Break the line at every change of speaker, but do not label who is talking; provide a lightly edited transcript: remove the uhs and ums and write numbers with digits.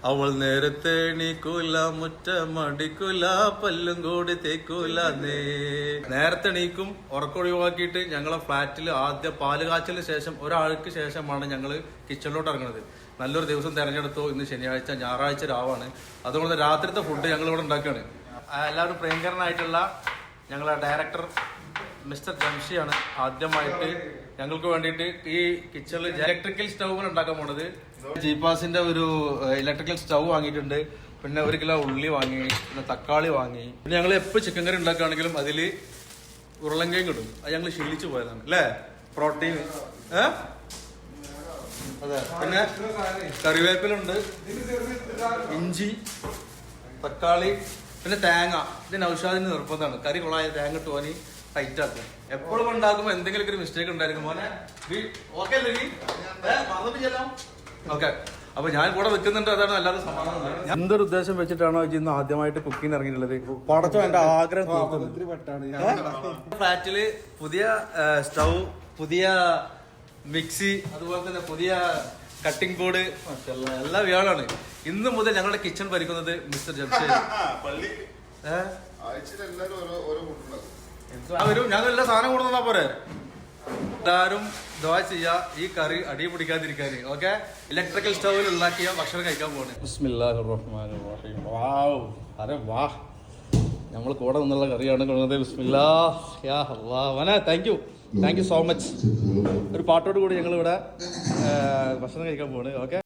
അവൾ നേരത്തെ എണീക്കൂല മുറ്റമടിക്കൂല പല്ലും കൂടി തേക്കൂല നേരത്തെ എണീക്കും. ഉറക്കൊഴിവാക്കിയിട്ട് ഞങ്ങളെ ഫ്ലാറ്റിൽ ആദ്യ പാല് കാച്ചലിന് ശേഷം ഒരാൾക്ക് ശേഷമാണ് ഞങ്ങൾ കിച്ചണിലോട്ട് ഇറങ്ങുന്നത്. നല്ലൊരു ദിവസം തിരഞ്ഞെടുത്തു. ഇന്ന് ശനിയാഴ്ച, ഞായറാഴ്ച രാവാണ്. അതുകൊണ്ട് രാത്രിത്തെ ഫുഡ് ഞങ്ങൾ ഇവിടെ ഉണ്ടാക്കുകയാണ്. എല്ലാവരും പ്രിയങ്കരനായിട്ടുള്ള ഞങ്ങളെ ഡയറക്ടർ മിസ്റ്റർ ജംഷിയാണ് ആദ്യമായിട്ട് ഞങ്ങൾക്ക് വേണ്ടിയിട്ട് ഈ കിച്ചണിൽ ഇലക്ട്രിക്കൽ സ്റ്റൗകൾ ഉണ്ടാക്കാൻ പോണത്. ജീപ്പാസിന്റെ ഒരു ഇലക്ട്രിക്കൽ സ്റ്റൗ വാങ്ങിയിട്ടുണ്ട്. പിന്നെ 1 കിലോ ഉള്ളി വാങ്ങി, പിന്നെ തക്കാളി വാങ്ങി. പിന്നെ ഞങ്ങൾ എപ്പോൾ ചിക്കൻ കറി ഉണ്ടാക്കുകയാണെങ്കിലും അതിൽ ഉരുളങ്കയും ഇടും. അത് ഞങ്ങൾ ശീലിച്ചു പോയതാണ് അല്ലേ? പ്രോട്ടീൻ. അതെ. പിന്നെ കറിവേപ്പിലുണ്ട്, ഇഞ്ചി, തക്കാളി, പിന്നെ തേങ്ങ. ഇതിന് ഔഷാദിന് നിർബന്ധമാണ്. കറി കൊള്ളായ തേങ്ങ ഇട്ട് പോനി ടൈറ്റ് ആക്കും. എപ്പോഴും ഉണ്ടാക്കുമ്പോൾ എന്തെങ്കിലും ഒരു മിസ്റ്റേക്ക് ഉണ്ടായിരിക്കും. മോനെ ഓക്കെ അല്ലേ? ഓക്കെ. അപ്പൊ ഞാൻ കൂടെ വെക്കുന്നുണ്ട്. അതാണ് എല്ലാവരും സമാധാനം. എന്തൊരു ഉദ്ദേശം വെച്ചിട്ടാണോ ഇന്ന് ആദ്യമായിട്ട് കുക്കിംഗ് ഇറങ്ങിയിട്ടുള്ളത്? പടച്ചോ എന്റെ ആഗ്രഹം. ഫ്ലാറ്റില് പുതിയ സ്റ്റൗ, പുതിയ മിക്സി, അതുപോലെ തന്നെ പുതിയ കട്ടിംഗ് ബോർഡ്, എല്ലാ വ്യാഴാണ്. ഇന്ന് മുതൽ ഞങ്ങളുടെ കിച്ചൺ ഭരിക്കുന്നത് മിസ്റ്റർ ജംഷി. വരും. ഞങ്ങൾ എല്ലാ സാധനം കൊടുത്താ പോരെ. എല്ലാവരും ദുആ ചെയ്യാ ഈ കറി അടി പിടിക്കാതിരിക്കാൻ. ഓക്കെ. ഇലക്ട്രിക്കൽ സ്റ്റൗവിൽ ഉണ്ടാക്കിയ ഭക്ഷണം കഴിക്കാൻ പോണ്. ബിസ്മില്ലാഹിർ റഹ്മാനിർ റഹീം. വാവ്, അരെ വാഹ്. നമ്മൾ കൂടെ നിന്നുള്ള കറിയാണ് കൊണ്ടുവന്നത്. ബിസ്മില്ലാഹ് യാ അല്ലാഹ്. വന താങ്ക് യു സോ മച്ച്. ഒരു പാട്ടോട് കൂടി ഞങ്ങൾ ഇവിടെ ഭക്ഷണം കഴിക്കാൻ പോണ്. ഓക്കെ.